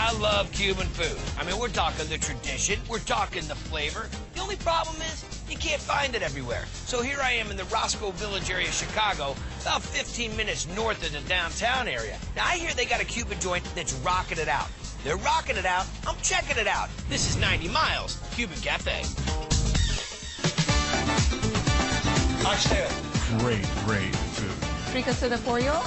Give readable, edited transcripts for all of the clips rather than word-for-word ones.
I love Cuban food. I mean, we're talking the tradition, we're talking the flavor. The only problem is you can't find it everywhere. So here I am in the Roscoe Village area of Chicago, about 15 minutes north of the downtown area. Now, I hear they got a Cuban joint that's rocking it out. They're rocking it out. I'm checking it out. This is 90 Miles, Cuban Cafe. Oxtail. Great food. Fricassé de pollo.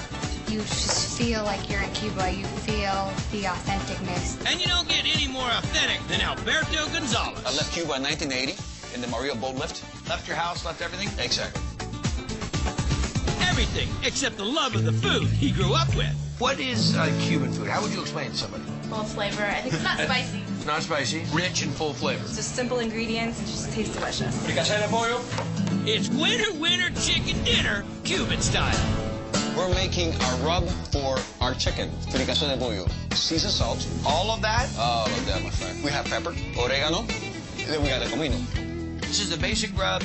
You just feel like you're in Cuba. You feel the authenticness. And you don't get any more authentic than Alberto Gonzalez. I left Cuba in 1980 in the Maria boat lift. Left your house, left everything? Exactly. Everything except the love of the food he grew up with. What is Cuban food? How would you explain it to somebody? Full flavor. I think it's not spicy. Not spicy. Rich and full flavor. It's just simple ingredients. It just tastes delicious. Fricassé de pollo. It's winter chicken dinner, Cuban style. We're making a rub for our chicken. Fricassé de pollo. Seasoned salt. All of that? All of that, my friend. We have pepper, oregano, and then we got the comino. This is the basic rub.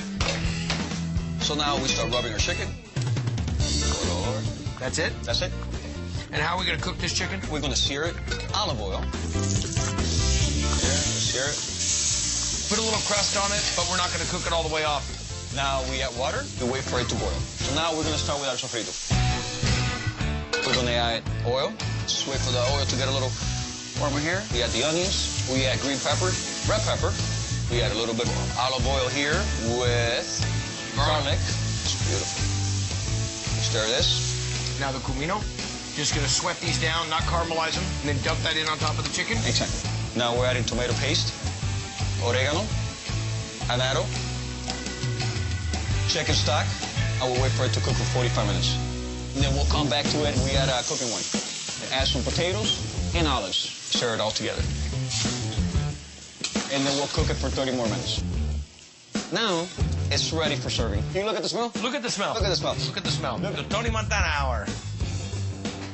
So now we start rubbing our chicken. That's it? That's it. And how are we going to cook this chicken? We're going to sear it, olive oil. Sear it. Put a little crust on it, but we're not going to cook it all the way off. Now we add water and wait for it to boil. So now we're going to start with our sofrito. We're going to add oil. Just wait for the oil to get a little warmer here. We add the onions. We add green pepper, red pepper. We add a little bit of olive oil here with garlic. It's beautiful. Stir this. Now the comino. Just going to sweat these down, not caramelize them, and then dump that in on top of the chicken? Exactly. Now we're adding tomato paste, oregano, anado, chicken stock. I will wait for it to cook for 45 minutes. And then we'll come back to it. We add cooking oil. Add some potatoes and olives. Stir it all together. And then we'll cook it for 30 more minutes. Now, it's ready for serving. Can you look at the smell? Look at the smell. Look at the smell. Look at the smell. The Tony Montana hour.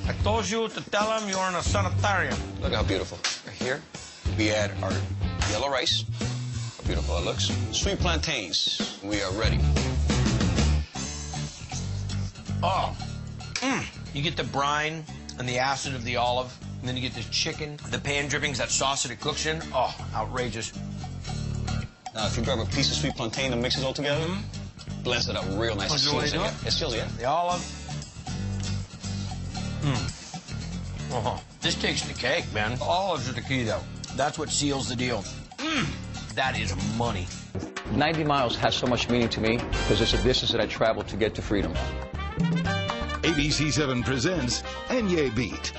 I told you to tell him you're in a sanitarium. Look how beautiful. Right here, we add our yellow rice. How beautiful it looks. Sweet plantains. We are ready. Oh. You get the brine and the acid of the olive, and then you get this chicken, the pan drippings, that sauce that it cooks in. Oh, outrageous. Now, if you grab a piece of sweet plantain and mix it all together, blends it up real nice. Is that what you do? It's still, yeah. The olive. This takes the cake, man. Olives are the key, though. That's what seals the deal. That is money. 90 Miles has so much meaning to me because it's a distance that I traveled to get to freedom. ABC7 presents Enye Beat.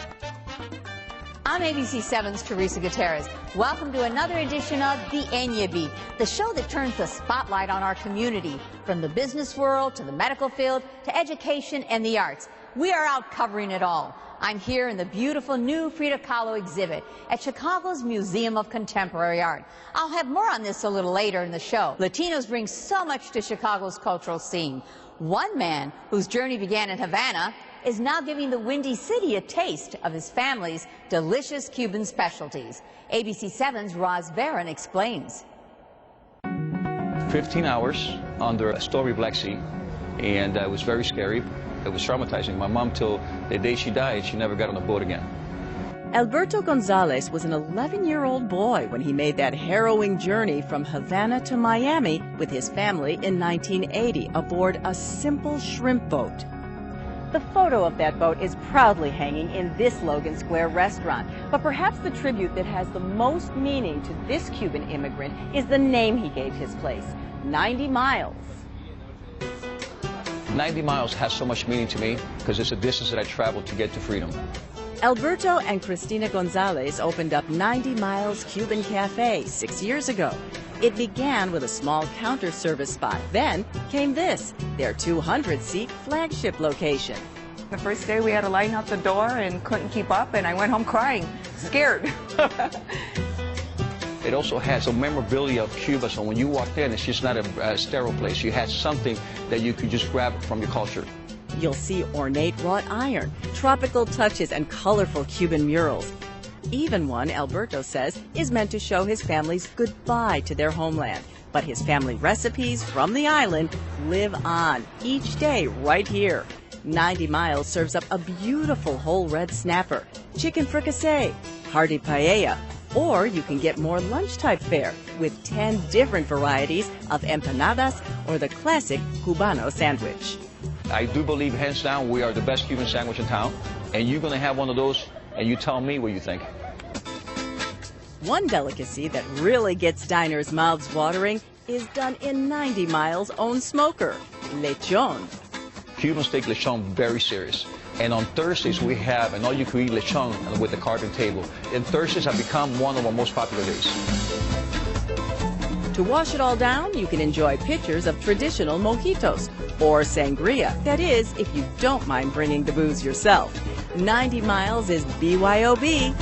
I'm ABC7's Teresa Gutierrez. Welcome to another edition of the Enye Beat, the show that turns the spotlight on our community, from the business world to the medical field to education and the arts. We are out covering it all. I'm here in the beautiful new Frida Kahlo exhibit at Chicago's Museum of Contemporary Art. I'll have more on this a little later in the show. Latinos bring so much to Chicago's cultural scene. One man whose journey began in Havana is now giving the Windy City a taste of his family's delicious Cuban specialties. ABC7's Roz Barron explains. 15 hours under a stormy Black Sea, and it was very scary. It was traumatizing. My mom, till the day she died, she never got on a boat again. Alberto Gonzalez was an 11-year-old boy when he made that harrowing journey from Havana to Miami with his family in 1980 aboard a simple shrimp boat. The photo of that boat is proudly hanging in this Logan Square restaurant. But perhaps the tribute that has the most meaning to this Cuban immigrant is the name he gave his place, 90 Miles. 90 Miles has so much meaning to me because it's a distance that I traveled to get to freedom. Alberto and Cristina Gonzalez opened up 90 Miles Cuban Cafe 6 years ago. It began with a small counter service spot. Then came this, their 200-seat flagship location. The first day we had to line out the door and couldn't keep up, and I went home crying, scared. It also has a memorabilia of Cuba, so when you walked in, it's just not a sterile place. You had something that you could just grab from your culture. You'll see ornate wrought iron, tropical touches, and colorful Cuban murals. Even one, Alberto says, is meant to show his family's goodbye to their homeland. But his family recipes from the island live on each day right here. 90 Miles serves up a beautiful whole red snapper, chicken fricassee, hearty paella, or you can get more lunch-type fare with 10 different varieties of empanadas or the classic Cubano sandwich. I do believe, hands down, we are the best Cuban sandwich in town. And you're going to have one of those, and you tell me what you think. One delicacy that really gets diners' mouths watering is done in 90 Miles' own smoker, lechon. Cubans take lechon very serious. And on Thursdays, we have an all-you-can-eat lechon with the carving table. And Thursdays have become one of our most popular days. To wash it all down, you can enjoy pitchers of traditional mojitos or sangria. That is, if you don't mind bringing the booze yourself. 90 Miles is BYOB.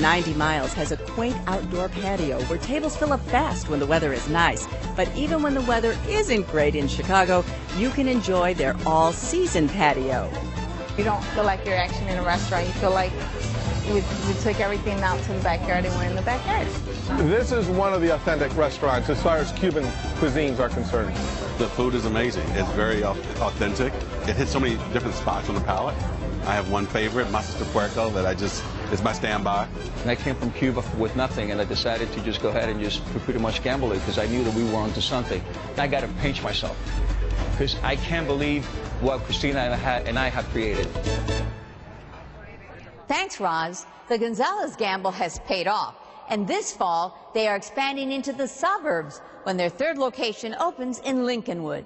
90 Miles has a quaint outdoor patio where tables fill up fast when the weather is nice. But even when the weather isn't great in Chicago, you can enjoy their all-season patio. You don't feel like you're actually in a restaurant. You feel like we took everything out to the backyard and we're in the backyard. This is one of the authentic restaurants as far as Cuban cuisines are concerned. The food is amazing. It's very authentic. It hits so many different spots on the palate. I have one favorite, Masas de Puerco, that it's my standby. And I came from Cuba with nothing, and I decided to just go ahead and just pretty much gamble it because I knew that we were onto something. And I got to pinch myself because I can't believe what Christina and I have created. Thanks, Roz. The Gonzalez gamble has paid off. And this fall, they are expanding into the suburbs when their third location opens in Lincolnwood.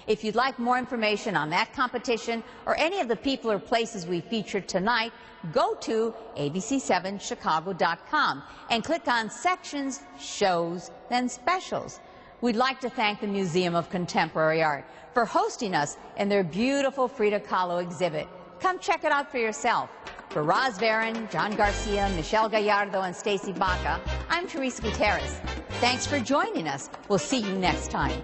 If you'd like more information on that competition or any of the people or places we featured tonight, go to abc7chicago.com and click on Sections, Shows, then Specials. We'd like to thank the Museum of Contemporary Art for hosting us in their beautiful Frida Kahlo exhibit. Come check it out for yourself. For Roz Barron, John Garcia, Michelle Gallardo, and Stacy Baca, I'm Teresa Gutierrez. Thanks for joining us. We'll see you next time.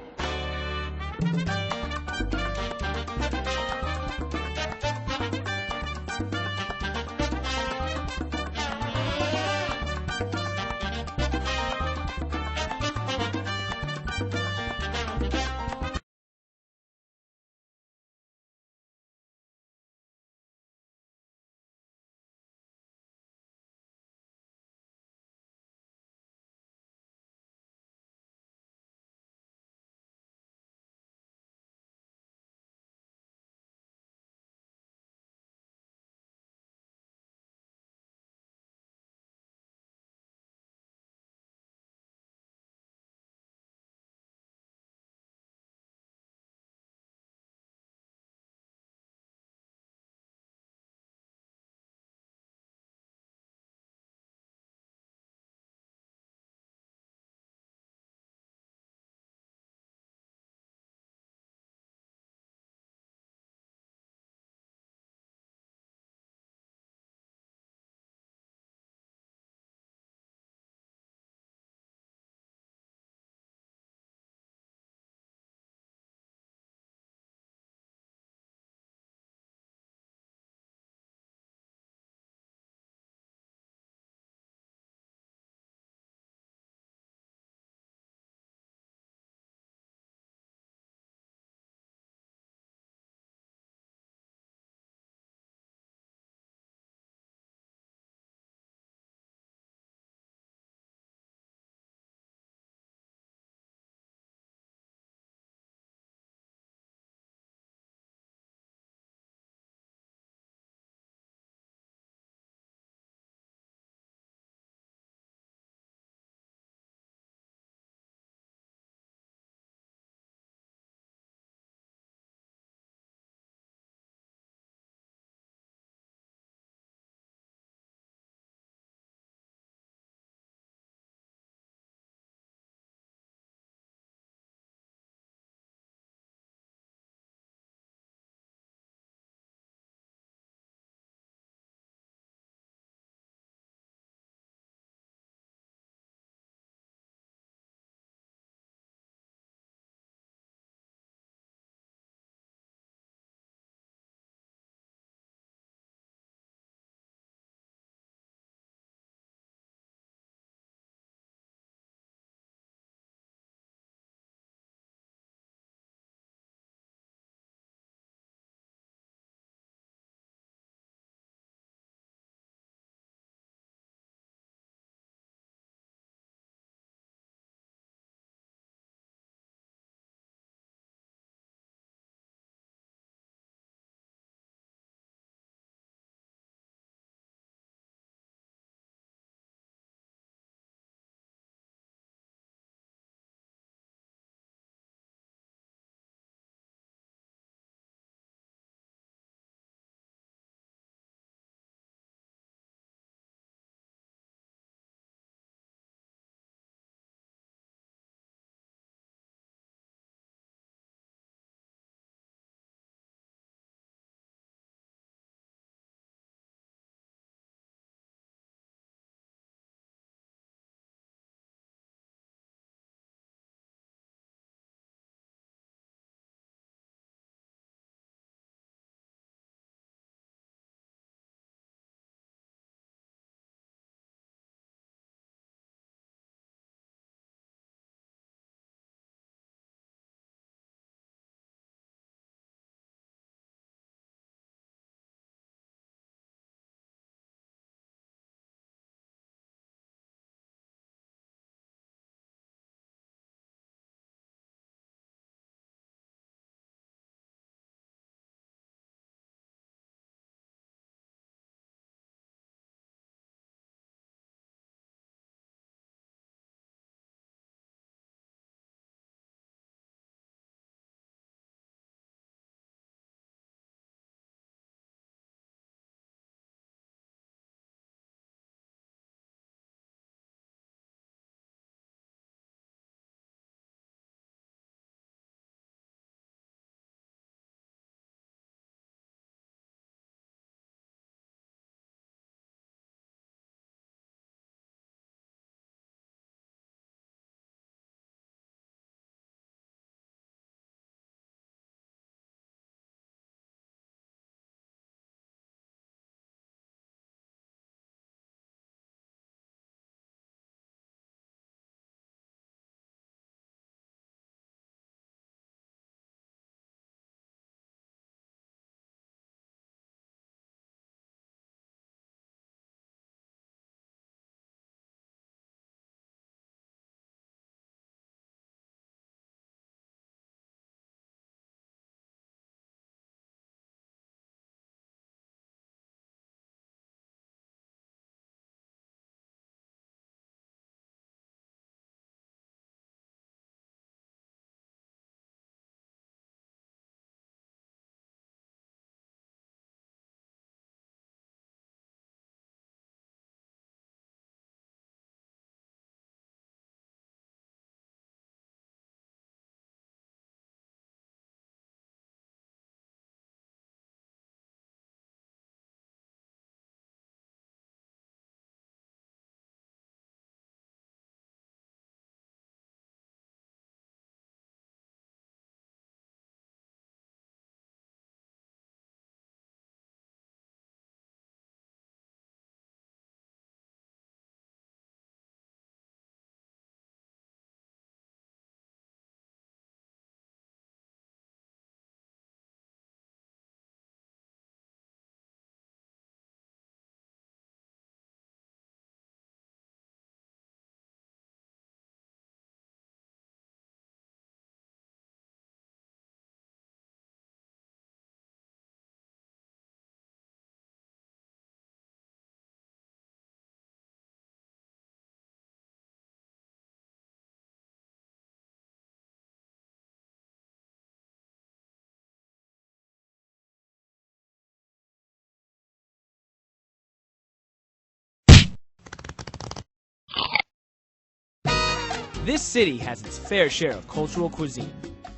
This city has its fair share of cultural cuisine.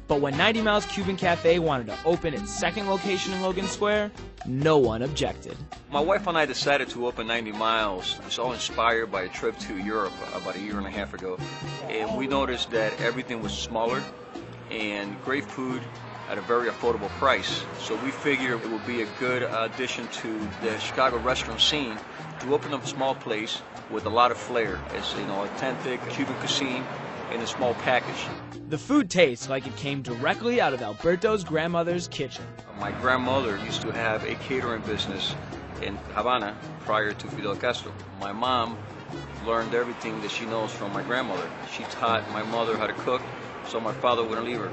But when 90 Miles Cuban Cafe wanted to open its second location in Logan Square, no one objected. My wife and I decided to open 90 Miles. It was all inspired by a trip to Europe about a year and a half ago. And we noticed that everything was smaller and great food at a very affordable price. So we figured it would be a good addition to the Chicago restaurant scene to open up a small place with a lot of flair. It's, authentic Cuban cuisine in a small package. The food tastes like it came directly out of Alberto's grandmother's kitchen. My grandmother used to have a catering business in Havana prior to Fidel Castro. My mom learned everything that she knows from my grandmother. She taught my mother how to cook, so my father wouldn't leave her.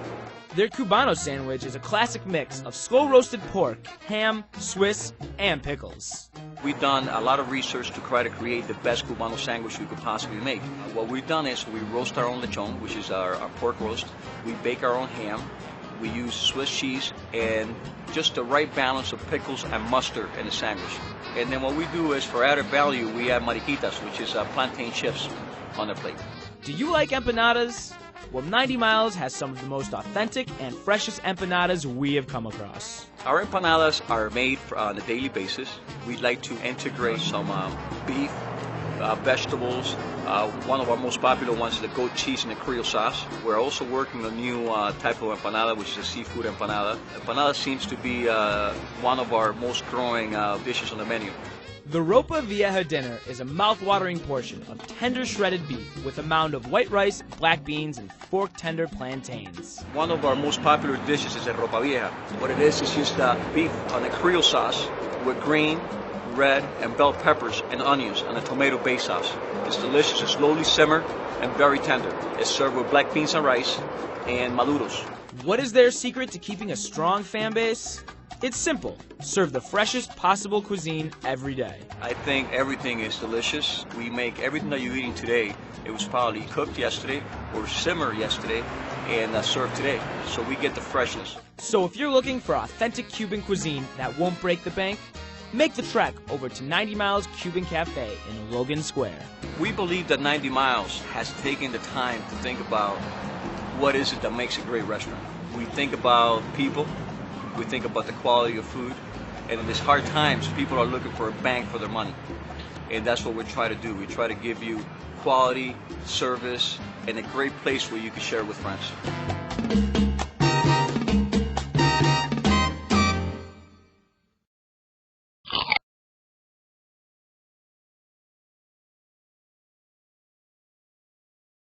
Their Cubano sandwich is a classic mix of slow-roasted pork, ham, Swiss, and pickles. We've done a lot of research to try to create the best Cubano sandwich we could possibly make. What we've done is we roast our own lechon, which is our pork roast. We bake our own ham. We use Swiss cheese and just the right balance of pickles and mustard in the sandwich. And then what we do is, for added value, we add mariquitas, which is plantain chips on the plate. Do you like empanadas? Well, 90 Miles has some of the most authentic and freshest empanadas we have come across. Our empanadas are made on a daily basis. We like to integrate some beef, vegetables. One of our most popular ones is the goat cheese and the Creole sauce. We're also working on a new type of empanada, which is a seafood empanada. Empanada seems to be one of our most growing dishes on the menu. The Ropa Vieja dinner is a mouth-watering portion of tender shredded beef with a mound of white rice, black beans, and fork-tender plantains. One of our most popular dishes is the Ropa Vieja. What it is just beef on a Creole sauce with green, red, and bell peppers and onions on a tomato-based sauce. It's delicious, it's slowly simmered and very tender. It's served with black beans and rice and maduros. What is their secret to keeping a strong fan base? It's simple. Serve the freshest possible cuisine every day. I think everything is delicious. We make everything that you're eating today. It was probably cooked yesterday or simmered yesterday and served today. So we get the freshness. So if you're looking for authentic Cuban cuisine that won't break the bank, make the trek over to 90 Miles Cuban Cafe in Logan Square. We believe that 90 Miles has taken the time to think about what is it that makes a great restaurant. We think about people. We think about the quality of food, and in these hard times, people are looking for a bang for their money, and that's what we try to do. We try to give you quality, service, and a great place where you can share with friends.